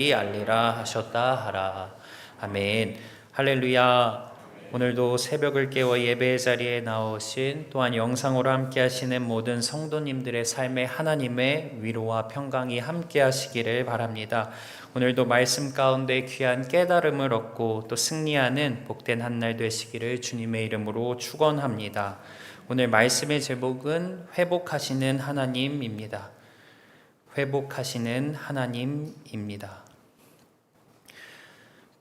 알리라 하셨다 하라. 아멘. 할렐루야. 오늘도 새벽을 깨워 예배의 자리에 나오신, 또한 영상으로 함께 하시는 모든 성도님들의 삶에 하나님의 위로와 평강이 함께 하시기를 바랍니다. 오늘도 말씀 가운데 귀한 깨달음을 얻고 또 승리하는 복된 한 날 되시기를 주님의 이름으로 축원합니다. 오늘 말씀의 제목은 회복하시는 하나님입니다. 회복하시는 하나님입니다.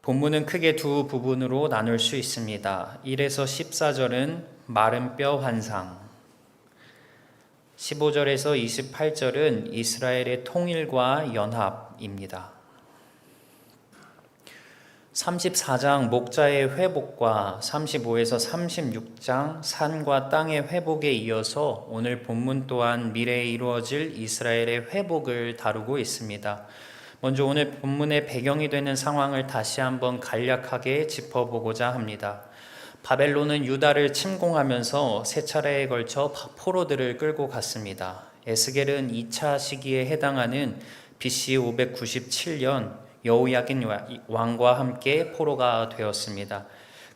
본문은 크게 두 부분으로 나눌 수 있습니다. 1에서 14절은 마른 뼈 환상, 15절에서 28절은 이스라엘의 통일과 연합입니다. 34장 목자의 회복과 35에서 36장 산과 땅의 회복에 이어서 오늘 본문 또한 미래에 이루어질 이스라엘의 회복을 다루고 있습니다. 먼저 오늘 본문의 배경이 되는 상황을 다시 한번 간략하게 짚어보고자 합니다. 바벨론은 유다를 침공하면서 세 차례에 걸쳐 포로들을 끌고 갔습니다. 에스겔은 2차 시기에 해당하는 BC 597년 여호야긴 왕과 함께 포로가 되었습니다.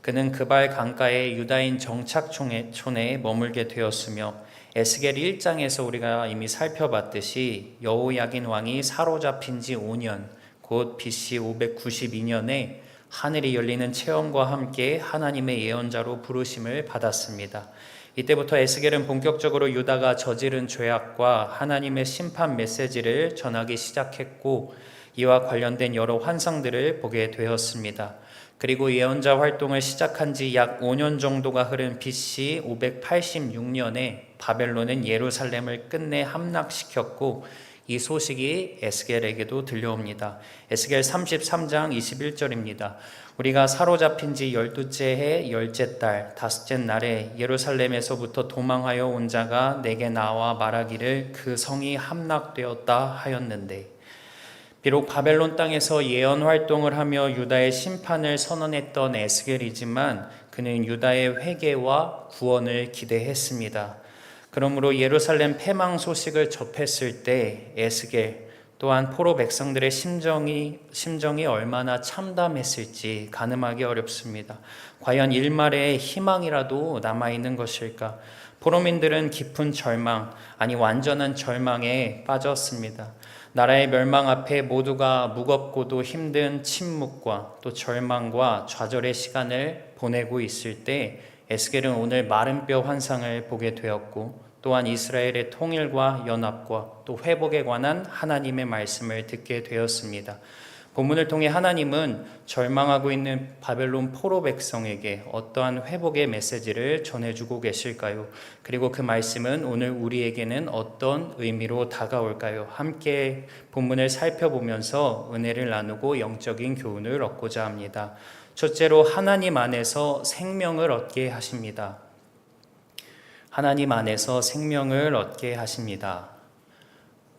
그는 그발 강가의 유다인 정착촌에 머물게 되었으며 에스겔 1장에서 우리가 이미 살펴봤듯이 여호야긴 왕이 사로잡힌 지 5년, 곧 BC 592년에 하늘이 열리는 체험과 함께 하나님의 예언자로 부르심을 받았습니다. 이때부터 에스겔은 본격적으로 유다가 저지른 죄악과 하나님의 심판 메시지를 전하기 시작했고, 이와 관련된 여러 환상들을 보게 되었습니다. 그리고 예언자 활동을 시작한 지 약 5년 정도가 흐른 BC 586년에 바벨론은 예루살렘을 끝내 함락시켰고, 이 소식이 에스겔에게도 들려옵니다. 에스겔 33장 21절입니다. 우리가 사로잡힌 지 12째 해 10째 달 5째 날에 예루살렘에서부터 도망하여 온 자가 내게 나와 말하기를 그 성이 함락되었다 하였는데, 비록 바벨론 땅에서 예언 활동을 하며 유다의 심판을 선언했던 에스겔이지만 그는 유다의 회개와 구원을 기대했습니다. 그러므로 예루살렘 패망 소식을 접했을 때 에스겔 또한 포로 백성들의 심정이 얼마나 참담했을지 가늠하기 어렵습니다. 과연 일말의 희망이라도 남아있는 것일까? 포로민들은 깊은 절망, 아니 완전한 절망에 빠졌습니다. 나라의 멸망 앞에 모두가 무겁고도 힘든 침묵과 또 절망과 좌절의 시간을 보내고 있을 때 에스겔은 오늘 마른 뼈 환상을 보게 되었고, 또한 이스라엘의 통일과 연합과 또 회복에 관한 하나님의 말씀을 듣게 되었습니다. 본문을 통해 하나님은 절망하고 있는 바벨론 포로 백성에게 어떠한 회복의 메시지를 전해주고 계실까요? 그리고 그 말씀은 오늘 우리에게는 어떤 의미로 다가올까요? 함께 본문을 살펴보면서 은혜를 나누고 영적인 교훈을 얻고자 합니다. 첫째로, 하나님 안에서 생명을 얻게 하십니다. 하나님 안에서 생명을 얻게 하십니다.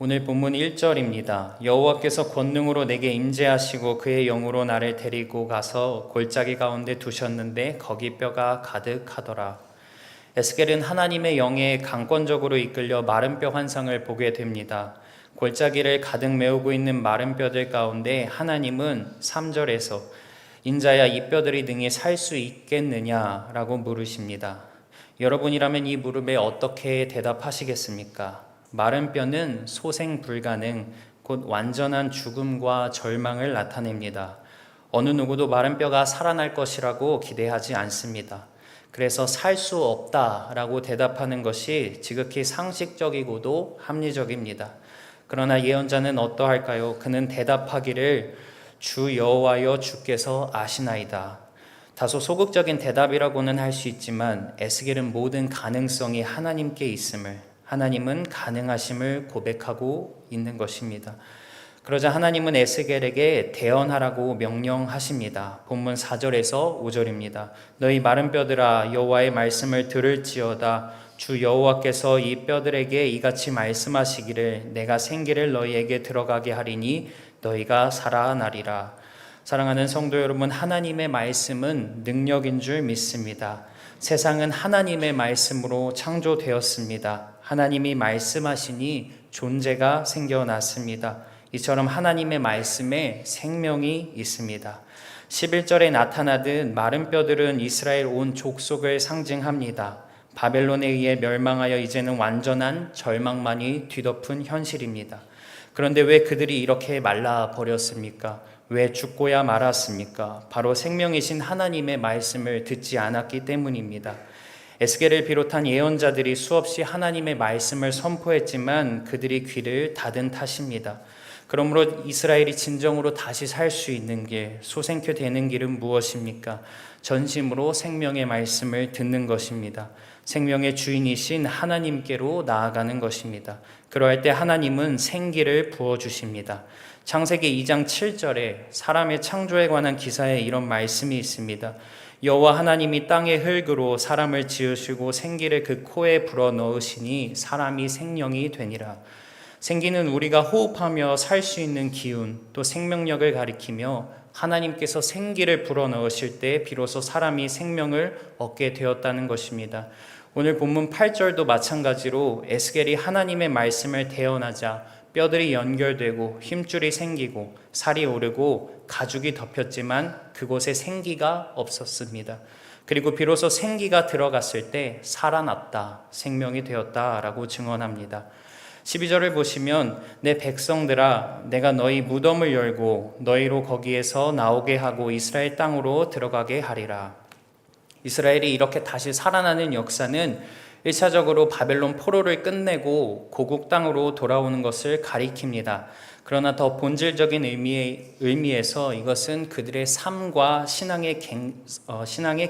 오늘 본문 1절입니다. 여호와께서 권능으로 내게 임재하시고 그의 영으로 나를 데리고 가서 골짜기 가운데 두셨는데 거기 뼈가 가득하더라. 에스겔은 하나님의 영에 강권적으로 이끌려 마른 뼈 환상을 보게 됩니다. 골짜기를 가득 메우고 있는 마른 뼈들 가운데 하나님은 3절에서 인자야 이 뼈들이 능히 살 수 있겠느냐라고 물으십니다. 여러분이라면 이 물음에 어떻게 대답하시겠습니까? 마른 뼈는 소생 불가능, 곧 완전한 죽음과 절망을 나타냅니다. 어느 누구도 마른 뼈가 살아날 것이라고 기대하지 않습니다. 그래서 살 수 없다라고 대답하는 것이 지극히 상식적이고도 합리적입니다. 그러나 예언자는 어떠할까요? 그는 대답하기를 주 여호와여 주께서 아시나이다. 다소 소극적인 대답이라고는 할 수 있지만 에스겔은 모든 가능성이 하나님께 있음을, 하나님은 가능하심을 고백하고 있는 것입니다. 그러자 하나님은 에스겔에게 대언하라고 명령하십니다. 본문 4절에서 5절입니다. 너희 마른 뼈들아 여호와의 말씀을 들을지어다. 주 여호와께서 이 뼈들에게 이같이 말씀하시기를 내가 생기를 너희에게 들어가게 하리니 너희가 살아나리라. 사랑하는 성도 여러분, 하나님의 말씀은 능력인 줄 믿습니다. 세상은 하나님의 말씀으로 창조되었습니다. 하나님이 말씀하시니 존재가 생겨났습니다. 이처럼 하나님의 말씀에 생명이 있습니다. 11절에 나타나듯 마른 뼈들은 이스라엘 온 족속을 상징합니다. 바벨론에 의해 멸망하여 이제는 완전한 절망만이 뒤덮은 현실입니다. 그런데 왜 그들이 이렇게 말라버렸습니까? 왜 죽고야 말았습니까? 바로 생명이신 하나님의 말씀을 듣지 않았기 때문입니다. 에스겔을 비롯한 예언자들이 수없이 하나님의 말씀을 선포했지만 그들이 귀를 닫은 탓입니다. 그러므로 이스라엘이 진정으로 다시 살 수 있는 길, 소생케 되는 길은 무엇입니까? 전심으로 생명의 말씀을 듣는 것입니다. 생명의 주인이신 하나님께로 나아가는 것입니다. 그러할 때 하나님은 생기를 부어주십니다. 창세기 2장 7절에 사람의 창조에 관한 기사에 이런 말씀이 있습니다. 여호와 하나님이 땅의 흙으로 사람을 지으시고 생기를 그 코에 불어넣으시니 사람이 생명이 되니라. 생기는 우리가 호흡하며 살 수 있는 기운, 또 생명력을 가리키며 하나님께서 생기를 불어넣으실 때 비로소 사람이 생명을 얻게 되었다는 것입니다. 오늘 본문 8절도 마찬가지로 에스겔이 하나님의 말씀을 대언하자 뼈들이 연결되고 힘줄이 생기고 살이 오르고 가죽이 덮였지만 그곳에 생기가 없었습니다. 그리고 비로소 생기가 들어갔을 때 살아났다, 생명이 되었다라고 증언합니다. 12절을 보시면 내 백성들아 내가 너희 무덤을 열고 너희로 거기에서 나오게 하고 이스라엘 땅으로 들어가게 하리라. 이스라엘이 이렇게 다시 살아나는 역사는 1차적으로 바벨론 포로를 끝내고 고국 땅으로 돌아오는 것을 가리킵니다. 그러나 더 본질적인 의미에서 이것은 그들의 삶과 신앙의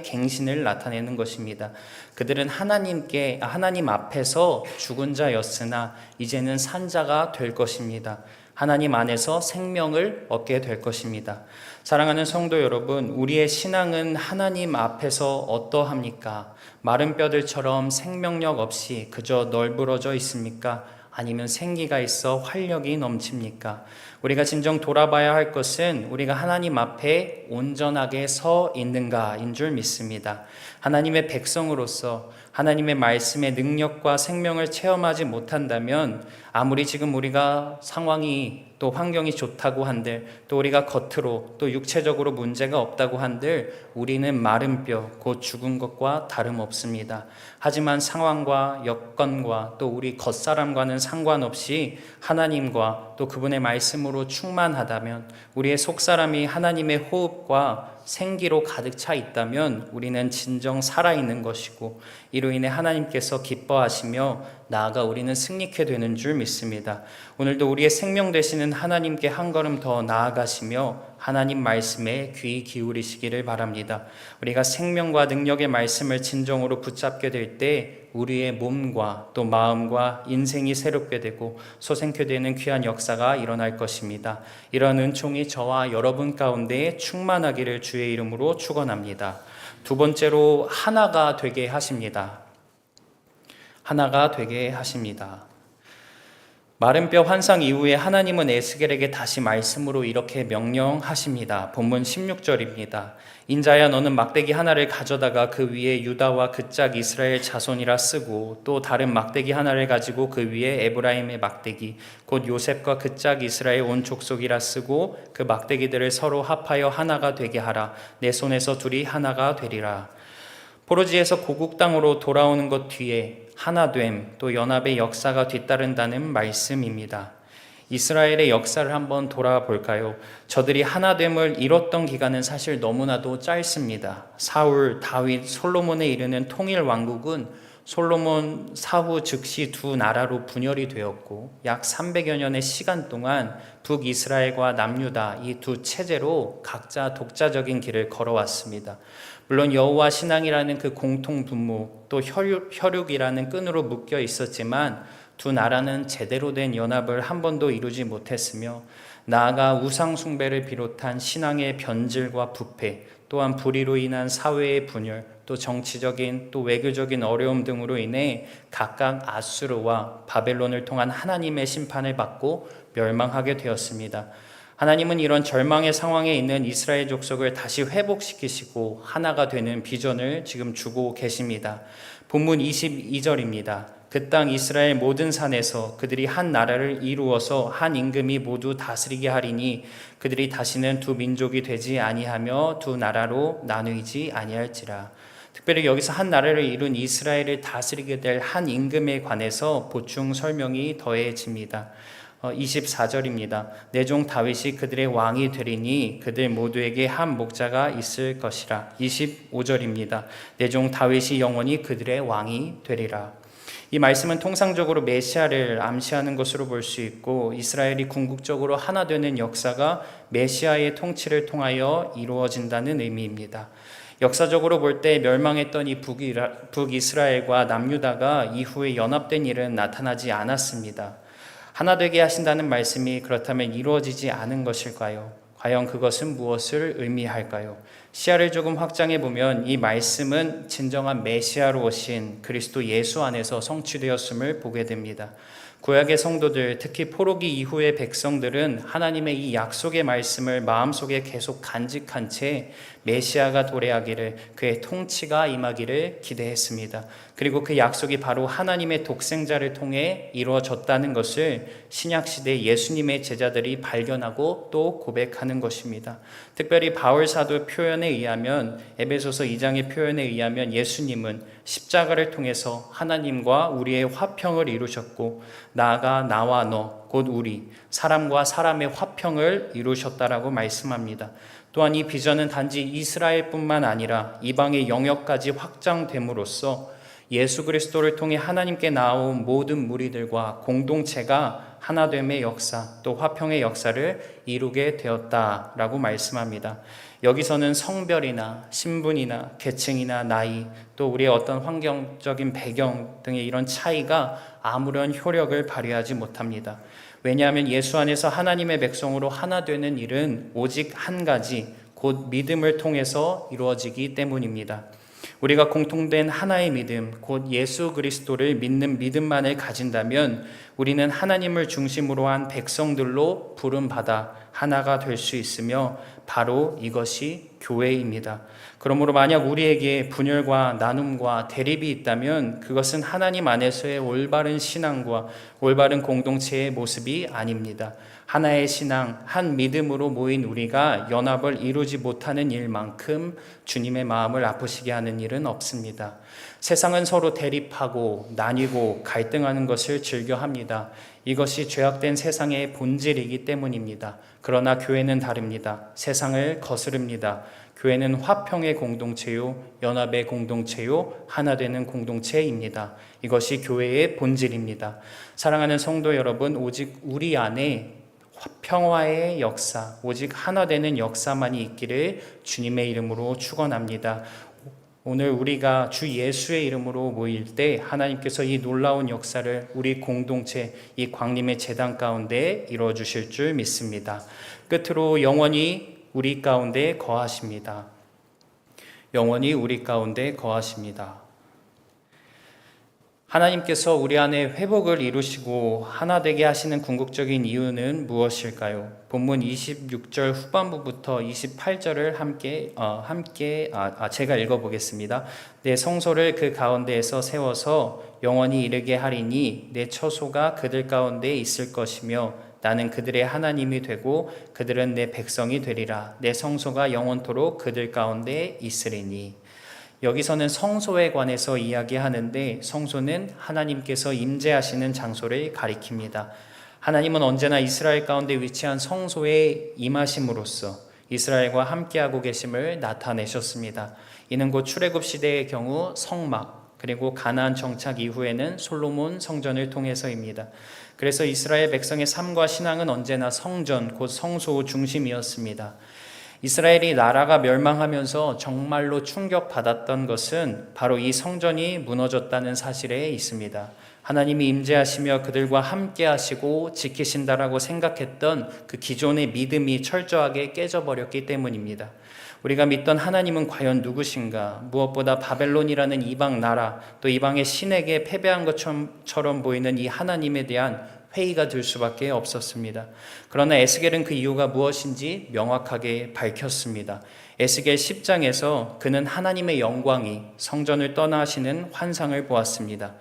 갱신을 나타내는 것입니다. 그들은 하나님 앞에서 죽은 자였으나 이제는 산 자가 될 것입니다. 하나님 안에서 생명을 얻게 될 것입니다. 사랑하는 성도 여러분, 우리의 신앙은 하나님 앞에서 어떠합니까? 마른 뼈들처럼 생명력 없이 그저 널브러져 있습니까? 아니면 생기가 있어 활력이 넘칩니까? 우리가 진정 돌아봐야 할 것은 우리가 하나님 앞에 온전하게 서 있는가인 줄 믿습니다. 하나님의 백성으로서 하나님의 말씀의 능력과 생명을 체험하지 못한다면 아무리 지금 우리가 상황이 또 환경이 좋다고 한들 또 우리가 겉으로 또 육체적으로 문제가 없다고 한들 우리는 마른 뼈 곧 죽은 것과 다름없습니다. 하지만 상황과 여건과 또 우리 겉사람과는 상관없이 하나님과 또 그분의 말씀으로 충만하다면 우리의 속사람이 하나님의 호흡과 생기로 가득 차 있다면 우리는 진정 살아있는 것이고 이로 인해 하나님께서 기뻐하시며 나아가 우리는 승리케 되는 줄 믿습니다. 오늘도 우리의 생명 되시는 하나님께 한 걸음 더 나아가시며 하나님 말씀에 귀 기울이시기를 바랍니다. 우리가 생명과 능력의 말씀을 진정으로 붙잡게 될 때 우리의 몸과 또 마음과 인생이 새롭게 되고 소생케 되는 귀한 역사가 일어날 것입니다. 이런 은총이 저와 여러분 가운데 충만하기를 주의 이름으로 축원합니다. 두 번째로 하나가 되게 하십니다. 하나가 되게 하십니다. 마른 뼈 환상 이후에 하나님은 에스겔에게 다시 말씀으로 이렇게 명령하십니다. 본문 16절입니다. 인자야 너는 막대기 하나를 가져다가 그 위에 유다와 그 짝 이스라엘 자손이라 쓰고 또 다른 막대기 하나를 가지고 그 위에 에브라임의 막대기 곧 요셉과 그 짝 이스라엘 온 족속이라 쓰고 그 막대기들을 서로 합하여 하나가 되게 하라. 내 손에서 둘이 하나가 되리라. 포로지에서 고국 땅으로 돌아오는 것 뒤에 하나됨 또 연합의 역사가 뒤따른다는 말씀입니다. 이스라엘의 역사를 한번 돌아볼까요? 저들이 하나됨을 이뤘던 기간은 사실 너무나도 짧습니다. 사울, 다윗, 솔로몬에 이르는 통일 왕국은 솔로몬 사후 즉시 두 나라로 분열이 되었고 약 300여 년의 시간 동안 북이스라엘과 남유다 이 두 체제로 각자 독자적인 길을 걸어왔습니다. 물론 여호와 신앙이라는 그 공통 분모 또 혈육이라는 끈으로 묶여 있었지만 두 나라는 제대로 된 연합을 한 번도 이루지 못했으며 나아가 우상 숭배를 비롯한 신앙의 변질과 부패 또한 불의로 인한 사회의 분열 또 정치적인 또 외교적인 어려움 등으로 인해 각각 아수르와 바벨론을 통한 하나님의 심판을 받고 멸망하게 되었습니다. 하나님은 이런 절망의 상황에 있는 이스라엘 족속을 다시 회복시키시고 하나가 되는 비전을 지금 주고 계십니다. 본문 22절입니다. 그 땅 이스라엘 모든 산에서 그들이 한 나라를 이루어서 한 임금이 모두 다스리게 하리니 그들이 다시는 두 민족이 되지 아니하며 두 나라로 나누이지 아니할지라. 특별히 여기서 한 나라를 이룬 이스라엘을 다스리게 될 한 임금에 관해서 보충 설명이 더해집니다. 24절입니다. 내 종 다윗이 그들의 왕이 되리니 그들 모두에게 한 목자가 있을 것이라. 25절입니다. 내 종 다윗이 영원히 그들의 왕이 되리라. 이 말씀은 통상적으로 메시아를 암시하는 것으로 볼 수 있고, 이스라엘이 궁극적으로 하나 되는 역사가 메시아의 통치를 통하여 이루어진다는 의미입니다. 역사적으로 볼 때 멸망했던 이 북이스라엘과 남유다가 이후에 연합된 일은 나타나지 않았습니다. 하나 되게 하신다는 말씀이 그렇다면 이루어지지 않은 것일까요? 과연 그것은 무엇을 의미할까요? 시야를 조금 확장해 보면 이 말씀은 진정한 메시아로 오신 그리스도 예수 안에서 성취되었음을 보게 됩니다. 구약의 성도들, 특히 포로기 이후의 백성들은 하나님의 이 약속의 말씀을 마음속에 계속 간직한 채 메시아가 도래하기를, 그의 통치가 임하기를 기대했습니다. 그리고 그 약속이 바로 하나님의 독생자를 통해 이루어졌다는 것을 신약시대 예수님의 제자들이 발견하고 또 고백하는 것입니다. 특별히 바울 사도 표현에 의하면, 에베소서 2장의 표현에 의하면 예수님은 십자가를 통해서 하나님과 우리의 화평을 이루셨고, 나아가 나와 너, 곧 우리, 사람과 사람의 화평을 이루셨다라고 말씀합니다. 또한 이 비전은 단지 이스라엘뿐만 아니라 이방의 영역까지 확장됨으로써 예수 그리스도를 통해 하나님께 나온 모든 무리들과 공동체가 하나됨의 역사, 또 화평의 역사를 이루게 되었다라고 말씀합니다. 여기서는 성별이나 신분이나 계층이나 나이, 또 우리의 어떤 환경적인 배경 등의 이런 차이가 아무런 효력을 발휘하지 못합니다. 왜냐하면 예수 안에서 하나님의 백성으로 하나 되는 일은 오직 한 가지, 곧 믿음을 통해서 이루어지기 때문입니다. 우리가 공통된 하나의 믿음, 곧 예수 그리스도를 믿는 믿음만을 가진다면 우리는 하나님을 중심으로 한 백성들로 부름받아 하나가 될 수 있으며, 바로 이것이 교회입니다. 그러므로 만약 우리에게 분열과 나눔과 대립이 있다면 그것은 하나님 안에서의 올바른 신앙과 올바른 공동체의 모습이 아닙니다. 하나의 신앙, 한 믿음으로 모인 우리가 연합을 이루지 못하는 일만큼 주님의 마음을 아프시게 하는 일은 없습니다. 세상은 서로 대립하고 나뉘고 갈등하는 것을 즐겨합니다. 이것이 죄악된 세상의 본질이기 때문입니다. 그러나 교회는 다릅니다. 세상을 거스릅니다. 교회는 화평의 공동체요, 연합의 공동체요, 하나 되는 공동체입니다. 이것이 교회의 본질입니다. 사랑하는 성도 여러분, 오직 우리 안에 평화의 역사, 오직 하나 되는 역사만이 있기를 주님의 이름으로 축원합니다. 오늘 우리가 주 예수의 이름으로 모일 때 하나님께서 이 놀라운 역사를 우리 공동체, 이 광림의 제단 가운데 이루어 주실 줄 믿습니다. 끝으로 영원히 우리 가운데 거하십니다. 영원히 우리 가운데 거하십니다. 하나님께서 우리 안에 회복을 이루시고 하나 되게 하시는 궁극적인 이유는 무엇일까요? 본문 26절 후반부부터 28절을 제가 읽어보겠습니다. 내 성소를 그 가운데에서 세워서 영원히 이르게 하리니 내 처소가 그들 가운데 있을 것이며 나는 그들의 하나님이 되고 그들은 내 백성이 되리라. 내 성소가 영원토록 그들 가운데 있으리니. 여기서는 성소에 관해서 이야기하는데, 성소는 하나님께서 임재하시는 장소를 가리킵니다. 하나님은 언제나 이스라엘 가운데 위치한 성소에 임하심으로써 이스라엘과 함께하고 계심을 나타내셨습니다. 이는 곧 출애굽 시대의 경우 성막, 그리고 가나안 정착 이후에는 솔로몬 성전을 통해서입니다. 그래서 이스라엘 백성의 삶과 신앙은 언제나 성전, 곧 성소 중심이었습니다. 이스라엘이 나라가 멸망하면서 정말로 충격받았던 것은 바로 이 성전이 무너졌다는 사실에 있습니다. 하나님이 임재하시며 그들과 함께 하시고 지키신다라고 생각했던 그 기존의 믿음이 철저하게 깨져버렸기 때문입니다. 우리가 믿던 하나님은 과연 누구신가? 무엇보다 바벨론이라는 이방 나라, 또 이방의 신에게 패배한 것처럼 보이는 이 하나님에 대한 회의가 들 수밖에 없었습니다. 그러나 에스겔은 그 이유가 무엇인지 명확하게 밝혔습니다. 에스겔 10장에서 그는 하나님의 영광이 성전을 떠나시는 환상을 보았습니다.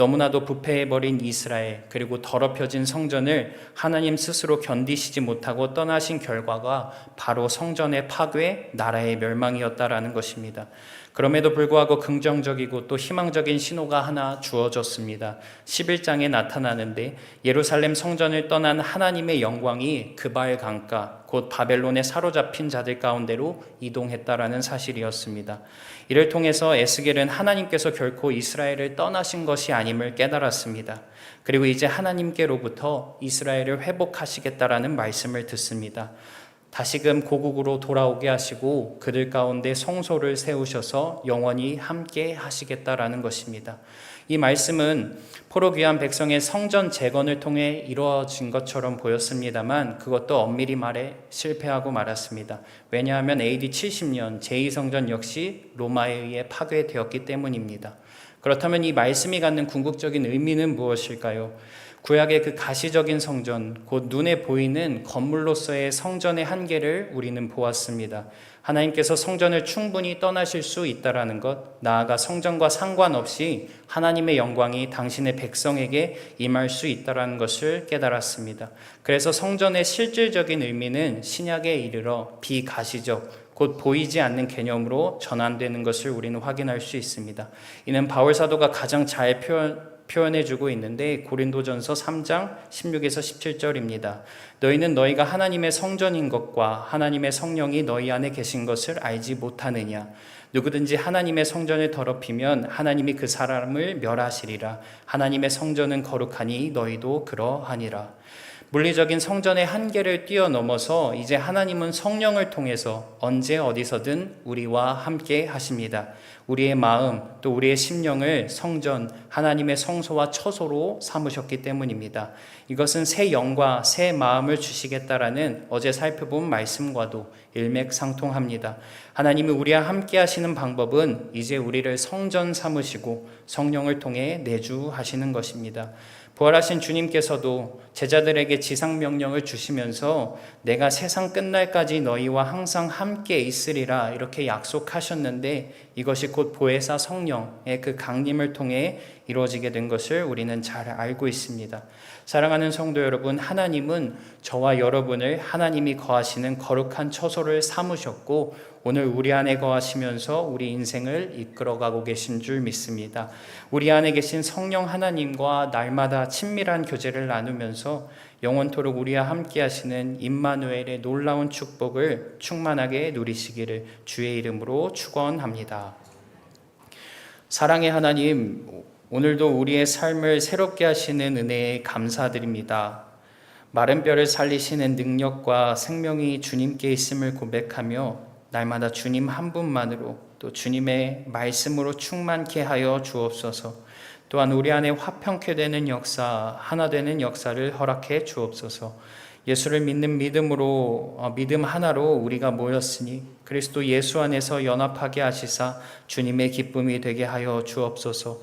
너무나도 부패해버린 이스라엘, 그리고 더럽혀진 성전을 하나님 스스로 견디시지 못하고 떠나신 결과가 바로 성전의 파괴, 나라의 멸망이었다라는 것입니다. 그럼에도 불구하고 긍정적이고 또 희망적인 신호가 하나 주어졌습니다. 11장에 나타나는데 예루살렘 성전을 떠난 하나님의 영광이 그발 강가, 곧 바벨론에 사로잡힌 자들 가운데로 이동했다라는 사실이었습니다. 이를 통해서 에스겔은 하나님께서 결코 이스라엘을 떠나신 것이 아님을 깨달았습니다. 그리고 이제 하나님께로부터 이스라엘을 회복하시겠다라는 말씀을 듣습니다. 다시금 고국으로 돌아오게 하시고 그들 가운데 성소를 세우셔서 영원히 함께 하시겠다라는 것입니다. 이 말씀은 포로 귀한 백성의 성전 재건을 통해 이루어진 것처럼 보였습니다만 그것도 엄밀히 말해 실패하고 말았습니다. 왜냐하면 AD 70년 제2성전 역시 로마에 의해 파괴되었기 때문입니다. 그렇다면 이 말씀이 갖는 궁극적인 의미는 무엇일까요? 구약의 그 가시적인 성전, 곧 눈에 보이는 건물로서의 성전의 한계를 우리는 보았습니다. 하나님께서 성전을 충분히 떠나실 수 있다라는 것, 나아가 성전과 상관없이 하나님의 영광이 당신의 백성에게 임할 수 있다라는 것을 깨달았습니다. 그래서 성전의 실질적인 의미는 신약에 이르러 비가시적, 곧 보이지 않는 개념으로 전환되는 것을 우리는 확인할 수 있습니다. 이는 바울 사도가 가장 잘 표현해주고 있는데 고린도전서 3장 16에서 17절입니다. 너희는 너희가 하나님의 성전인 것과 하나님의 성령이 너희 안에 계신 것을 알지 못하느냐. 누구든지 하나님의 성전을 더럽히면 하나님이 그 사람을 멸하시리라. 하나님의 성전은 거룩하니 너희도 그러하니라. 물리적인 성전의 한계를 뛰어넘어서 이제 하나님은 성령을 통해서 언제 어디서든 우리와 함께 하십니다. 우리의 마음 또 우리의 심령을 성전, 하나님의 성소와 처소로 삼으셨기 때문입니다. 이것은 새 영과 새 마음을 주시겠다라는 어제 살펴본 말씀과도 일맥상통합니다. 하나님이 우리와 함께 하시는 방법은 이제 우리를 성전 삼으시고 성령을 통해 내주하시는 것입니다. 부활하신 주님께서도 제자들에게 지상명령을 주시면서 내가 세상 끝날까지 너희와 항상 함께 있으리라 이렇게 약속하셨는데 이것이 곧 보혜사 성령의 그 강림을 통해 이루어지게 된 것을 우리는 잘 알고 있습니다. 사랑하는 성도 여러분, 하나님은 저와 여러분을 하나님이 거하시는 거룩한 처소를 삼으셨고 오늘 우리 안에 거하시면서 우리 인생을 이끌어가고 계신 줄 믿습니다. 우리 안에 계신 성령 하나님과 날마다 친밀한 교제를 나누면서 영원토록 우리와 함께 하시는 임마누엘의 놀라운 축복을 충만하게 누리시기를 주의 이름으로 축원합니다. 사랑의 하나님, 오늘도 우리의 삶을 새롭게 하시는 은혜에 감사드립니다. 마른 뼈를 살리시는 능력과 생명이 주님께 있음을 고백하며 날마다 주님 한 분만으로 또 주님의 말씀으로 충만케 하여 주옵소서. 또한 우리 안에 화평케 되는 역사, 하나 되는 역사를 허락해 주옵소서. 예수를 믿는 믿음으로 믿음 하나로 우리가 모였으니 그리스도 예수 안에서 연합하게 하시사 주님의 기쁨이 되게 하여 주옵소서.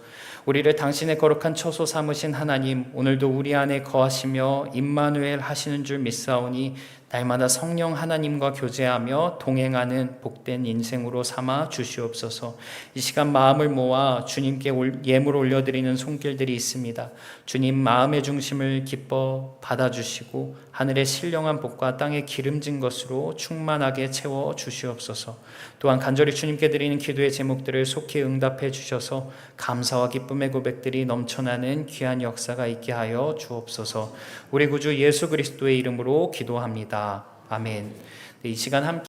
우리를 당신의 거룩한 처소 삼으신 하나님, 오늘도 우리 안에 거하시며 임마누엘 하시는 줄 믿사오니 날마다 성령 하나님과 교제하며 동행하는 복된 인생으로 삼아 주시옵소서. 이 시간 마음을 모아 주님께 예물 올려드리는 손길들이 있습니다. 주님 마음의 중심을 기뻐 받아주시고 하늘의 신령한 복과 땅의 기름진 것으로 충만하게 채워 주시옵소서. 또한 간절히 주님께 드리는 기도의 제목들을 속히 응답해 주셔서 감사와 기쁨의 고백들이 넘쳐나는 귀한 역사가 있게 하여 주옵소서. 우리 구주 예수 그리스도의 이름으로 기도합니다. 아멘. 이 시간 함께